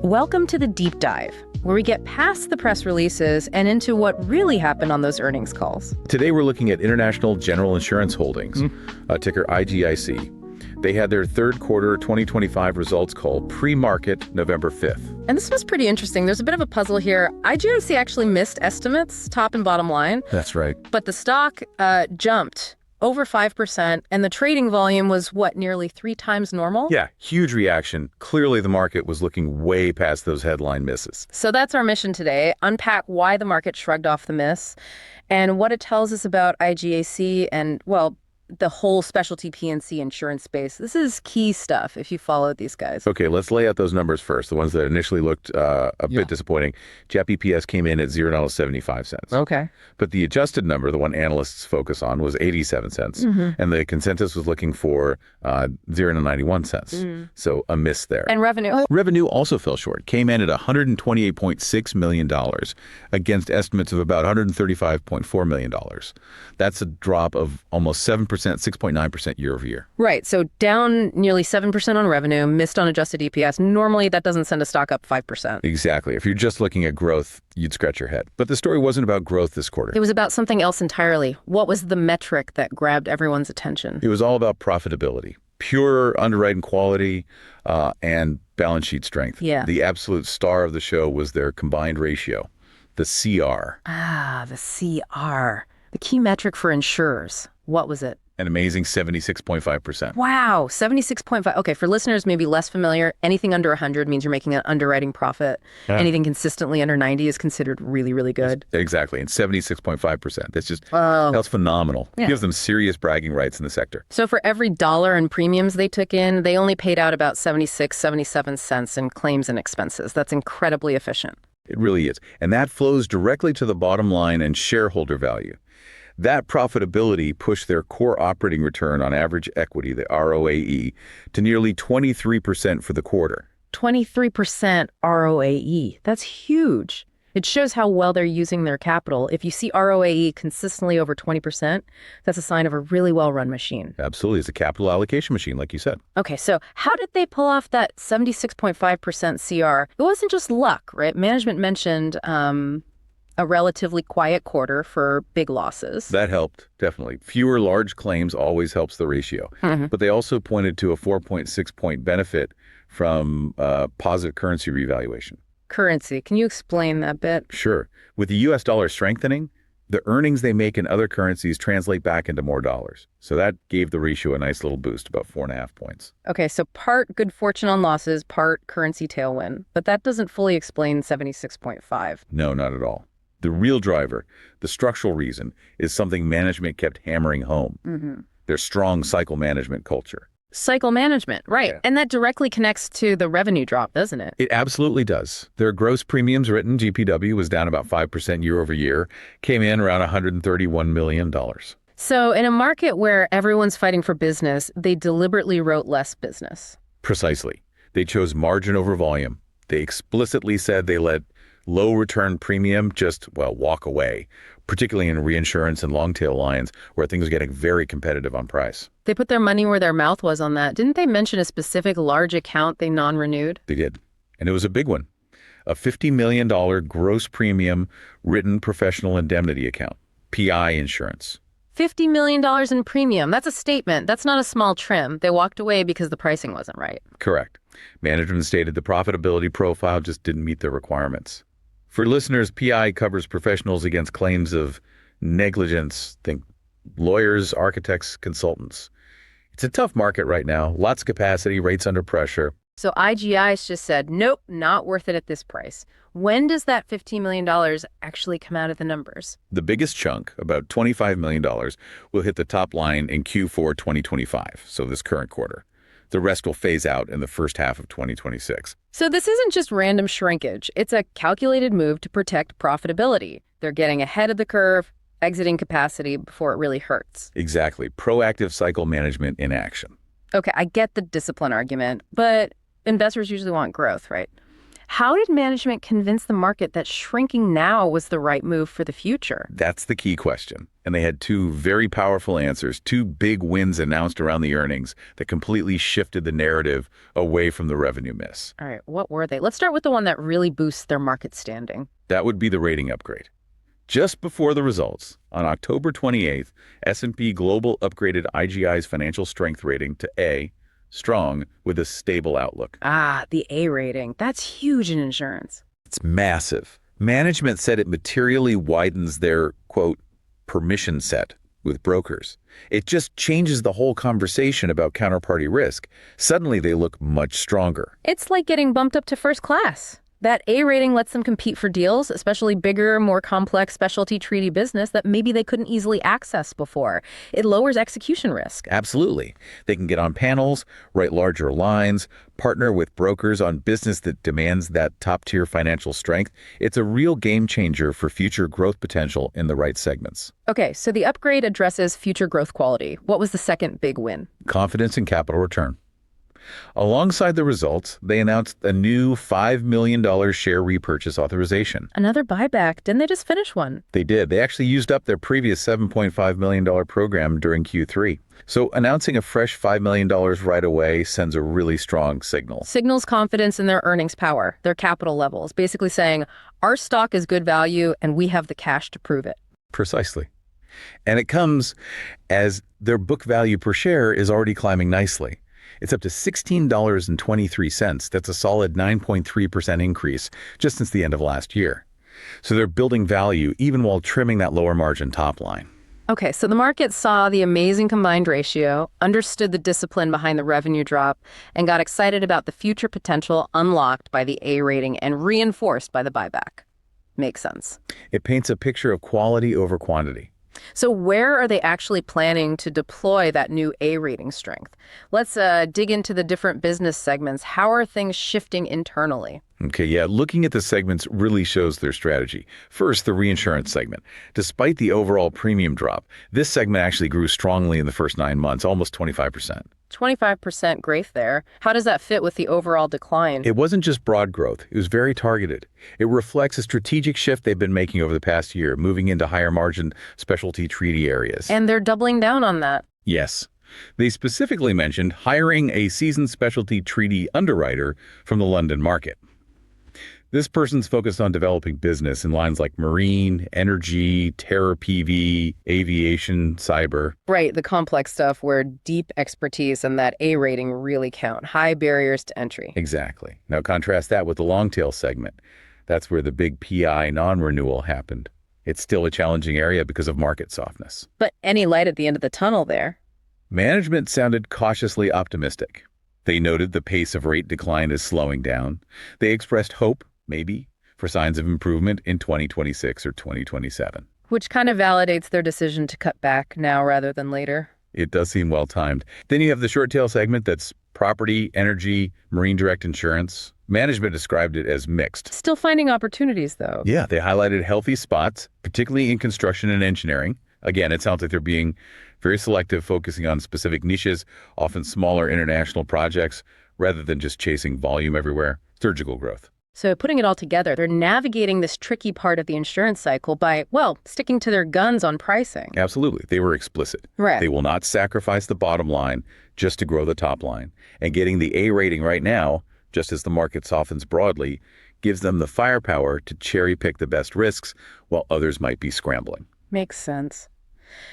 Welcome to the Deep Dive, where we get past the press releases and into what really happened on those earnings calls. Today, we're looking at International General Insurance Holdings, ticker IGIC. They had their third quarter 2025 results called pre-market November 5th. And this was pretty interesting. There's a bit of a puzzle here. IGIC actually missed estimates, top and bottom line. That's right. But the stock jumped over 5%, and the trading volume was, nearly 3 times normal? Yeah, huge reaction. Clearly, the market was looking way past those headline misses. So that's our mission today, unpack why the market shrugged off the miss and what it tells us about IGIC and, the whole specialty P&C insurance space. This is key stuff if you followed these guys. Okay, let's lay out those numbers first, the ones that initially looked a bit disappointing. GAAP EPS came in at $0.75. Okay. But the adjusted number, the one analysts focus on, was 87 cents. And the consensus was looking for $0.91. So a miss there. And revenue? Revenue also fell short, came in at $128.6 million against estimates of about $135.4 million. That's a drop of almost 7%, 6.9% year over year. Right. So down nearly 7% on revenue, missed on adjusted EPS. Normally, that doesn't send a stock up 5%. Exactly. If you're just looking at growth, you'd scratch your head. But the story wasn't about growth this quarter. It was about something else entirely. What was the metric that grabbed everyone's attention? It was all about profitability, pure underwriting quality, and balance sheet strength. Yeah. The absolute star of the show was their combined ratio, the CR. The CR. The key metric for insurers. What was it? An amazing 76.5%. Wow, 76.5. Okay, for listeners maybe less familiar, anything under 100 means you're making an underwriting profit. Yeah. Anything consistently under 90 is considered really, really good. Exactly, and 76.5%. That's phenomenal. Yeah. Gives them serious bragging rights in the sector. So for every dollar in premiums they took in, they only paid out about 77 cents in claims and expenses. That's incredibly efficient. It really is. And that flows directly to the bottom line and shareholder value. That profitability pushed their core operating return on average equity, the ROAE, to nearly 23% for the quarter. 23% ROAE. That's huge. It shows how well they're using their capital. If you see ROAE consistently over 20%, that's a sign of a really well-run machine. Absolutely. It's a capital allocation machine, like you said. Okay, so how did they pull off that 76.5% CR? It wasn't just luck, right? Management mentioned a relatively quiet quarter for big losses. That helped, definitely. Fewer large claims always helps the ratio. But they also pointed to a 4.6-point benefit from positive currency revaluation. Currency. Can you explain that bit? Sure. With the U.S. dollar strengthening, the earnings they make in other currencies translate back into more dollars. So that gave the ratio a nice little boost, about 4.5 points. Okay, so part good fortune on losses, part currency tailwind. But that doesn't fully explain 76.5. No, not at all. The real driver, the structural reason, is something management kept hammering home. Their strong cycle management culture. Cycle management, right. Yeah. And that directly connects to the revenue drop, doesn't it? It absolutely does. Their gross premiums written, GPW, was down about 5% year over year, came in around $131 million. So in a market where everyone's fighting for business, they deliberately wrote less business. Precisely. They chose margin over volume. They explicitly said they let low return premium just, walk away, particularly in reinsurance and long tail lines where things are getting very competitive on price. They put their money where their mouth was on that. Didn't they mention a specific large account they non-renewed? They did. And it was a big one. A $50 million gross premium written professional indemnity account, PI insurance. $50 million in premium. That's a statement. That's not a small trim. They walked away because the pricing wasn't right. Correct. Management stated the profitability profile just didn't meet their requirements. For listeners, PI covers professionals against claims of negligence. Think lawyers, architects, consultants. It's a tough market right now. Lots of capacity, rates under pressure. So IGI's just said, nope, not worth it at this price. When does that $15 million actually come out of the numbers? The biggest chunk, about $25 million, will hit the top line in Q4 2025, so this current quarter. The rest will phase out in the first half of 2026. So this isn't just random shrinkage. It's a calculated move to protect profitability. They're getting ahead of the curve, exiting capacity before it really hurts. Exactly. Proactive cycle management in action. Okay, I get the discipline argument, but investors usually want growth, right? How did management convince the market that shrinking now was the right move for the future? That's the key question. And they had two very powerful answers, two big wins announced around the earnings that completely shifted the narrative away from the revenue miss. All right, what were they? Let's start with the one that really boosts their market standing. That would be the rating upgrade. Just before the results, on October 28th, S&P Global upgraded IGI's financial strength rating to A, strong, with a stable outlook. Ah, the A rating. That's huge in insurance. It's massive. Management said it materially widens their, quote, permission set with brokers. It just changes the whole conversation about counterparty risk. Suddenly they look much stronger. It's like getting bumped up to first class. That A rating lets them compete for deals, especially bigger, more complex specialty treaty business that maybe they couldn't easily access before. It lowers execution risk. Absolutely. They can get on panels, write larger lines, partner with brokers on business that demands that top-tier financial strength. It's a real game changer for future growth potential in the right segments. Okay, so the upgrade addresses future growth quality. What was the second big win? Confidence in capital return. Alongside the results, they announced a new $5 million share repurchase authorization. Another buyback. Didn't they just finish one? They did. They actually used up their previous $7.5 million program during Q3. So announcing a fresh $5 million right away sends a really strong signal. Signals confidence in their earnings power, their capital levels, basically saying, our stock is good value and we have the cash to prove it. Precisely. And it comes as their book value per share is already climbing nicely. It's up to $16.23. That's a solid 9.3% increase just since the end of last year. So they're building value even while trimming that lower margin top line. Okay, so the market saw the amazing combined ratio, understood the discipline behind the revenue drop, and got excited about the future potential unlocked by the A rating and reinforced by the buyback. Makes sense. It paints a picture of quality over quantity. So where are they actually planning to deploy that new A rating strength? Let's dig into the different business segments. How are things shifting internally? Okay, yeah, looking at the segments really shows their strategy. First, the reinsurance segment. Despite the overall premium drop, this segment actually grew strongly in the first 9 months, almost 25%. 25% growth there. How does that fit with the overall decline? It wasn't just broad growth. It was very targeted. It reflects a strategic shift they've been making over the past year, moving into higher margin specialty treaty areas. And they're doubling down on that. Yes. They specifically mentioned hiring a seasoned specialty treaty underwriter from the London market. This person's focused on developing business in lines like marine, energy, terror PV, aviation, cyber. Right, the complex stuff where deep expertise and that A rating really count. High barriers to entry. Exactly. Now contrast that with the long tail segment. That's where the big PI non-renewal happened. It's still a challenging area because of market softness. But any light at the end of the tunnel there? Management sounded cautiously optimistic. They noted the pace of rate decline is slowing down. They expressed hope, maybe, for signs of improvement in 2026 or 2027. Which kind of validates their decision to cut back now rather than later. It does seem well-timed. Then you have the short tail segment that's property, energy, marine direct insurance. Management described it as mixed. Still finding opportunities, though. Yeah, they highlighted healthy spots, particularly in construction and engineering. Again, it sounds like they're being very selective, focusing on specific niches, often smaller international projects, rather than just chasing volume everywhere. Surgical growth. So putting it all together, they're navigating this tricky part of the insurance cycle by, well, sticking to their guns on pricing. Absolutely. They were explicit. Right. They will not sacrifice the bottom line just to grow the top line. And getting the A rating right now, just as the market softens broadly, gives them the firepower to cherry pick the best risks while others might be scrambling. Makes sense.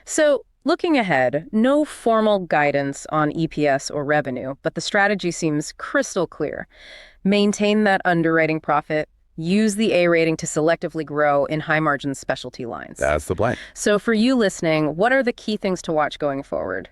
So looking ahead, no formal guidance on EPS or revenue, but the strategy seems crystal clear. Maintain that underwriting profit, use the A rating to selectively grow in high-margin specialty lines. That's the plan. So for you listening, what are the key things to watch going forward?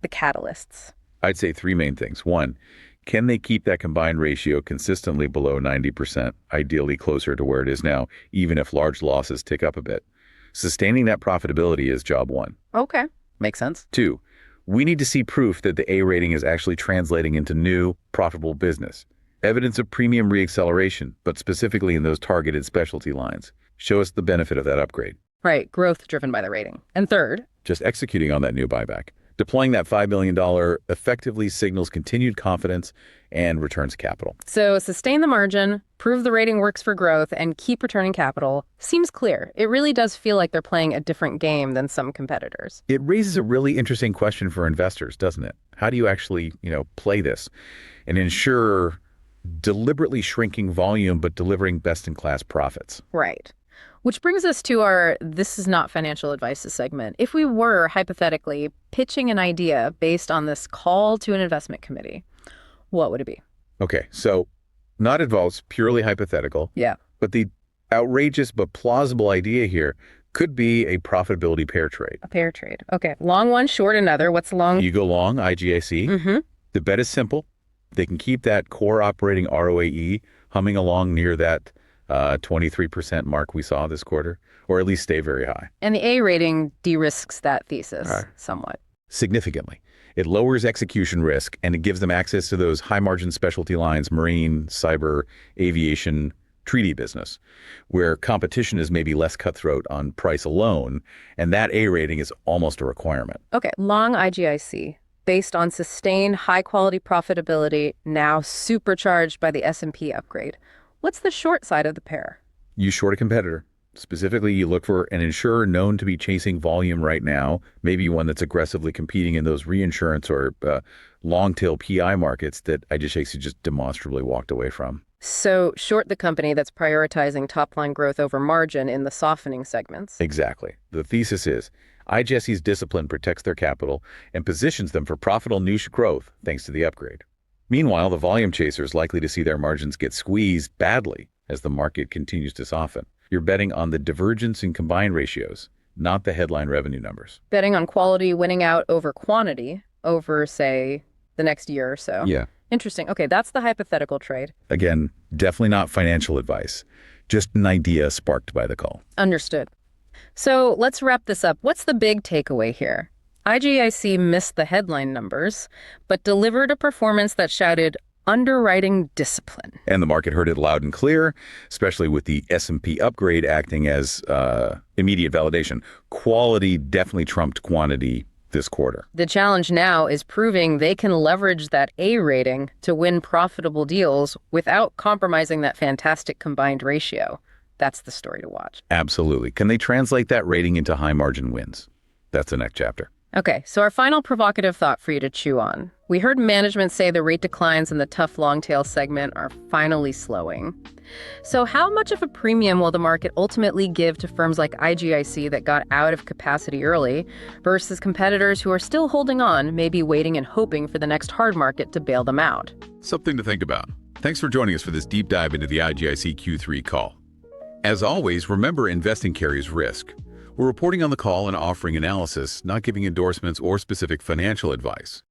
The catalysts. I'd say three main things. One, can they keep that combined ratio consistently below 90%, ideally closer to where it is now, even if large losses tick up a bit? Sustaining that profitability is job one. Okay. Makes sense. Two, we need to see proof that the A rating is actually translating into new, profitable business. Evidence of premium reacceleration, but specifically in those targeted specialty lines. Show us the benefit of that upgrade. Right. Growth driven by the rating. And third, Just executing on that new buyback. Deploying that $5 million effectively signals continued confidence and returns capital. So sustain the margin, prove the rating works for growth, and keep returning capital seems clear. It really does feel like they're playing a different game than some competitors. It raises a really interesting question for investors, doesn't it? How do you actually, play this? An insurer deliberately shrinking volume but delivering best-in-class profits. Right. Which brings us to our This Is Not Financial Advice segment. If we were, hypothetically, pitching an idea based on this call to an investment committee, what would it be? Okay, so not advice, purely hypothetical. Yeah. But the outrageous but plausible idea here could be a profitability pair trade. A pair trade. Okay. Long one, short another. What's long? You go long, IGIC. Mm-hmm. The bet is simple. They can keep that core operating ROAE humming along near that 23% mark we saw this quarter, or at least stay very high. And the A rating de-risks that thesis somewhat. Significantly. It lowers execution risk, and it gives them access to those high-margin specialty lines, marine, cyber, aviation, treaty business, where competition is maybe less cutthroat on price alone, and that A rating is almost a requirement. Okay, long IGIC, based on sustained high-quality profitability, now supercharged by the S&P upgrade. What's the short side of the pair? You short a competitor. Specifically, you look for an insurer known to be chasing volume right now, maybe one that's aggressively competing in those reinsurance or long-tail PI markets that IGIC just demonstrably walked away from. So short the company that's prioritizing top-line growth over margin in the softening segments. Exactly. The thesis is IGIC's discipline protects their capital and positions them for profitable niche growth thanks to the upgrade. Meanwhile, the volume chaser is likely to see their margins get squeezed badly as the market continues to soften. You're betting on the divergence in combined ratios, not the headline revenue numbers. Betting on quality winning out over quantity over, say, the next year or so. Yeah. Interesting. Okay, that's the hypothetical trade. Again, definitely not financial advice, just an idea sparked by the call. Understood. So let's wrap this up. What's the big takeaway here? IGIC missed the headline numbers, but delivered a performance that shouted underwriting discipline. And the market heard it loud and clear, especially with the S&P upgrade acting as immediate validation. Quality definitely trumped quantity this quarter. The challenge now is proving they can leverage that A rating to win profitable deals without compromising that fantastic combined ratio. That's the story to watch. Absolutely. Can they translate that rating into high margin wins? That's the next chapter. Okay, so our final provocative thought for you to chew on. We heard management say the rate declines in the tough long-tail segment are finally slowing. So how much of a premium will the market ultimately give to firms like IGIC that got out of capacity early versus competitors who are still holding on, maybe waiting and hoping for the next hard market to bail them out? Something to think about. Thanks for joining us for this deep dive into the IGIC Q3 call. As always, remember investing carries risk. We're reporting on the call and offering analysis, not giving endorsements or specific financial advice.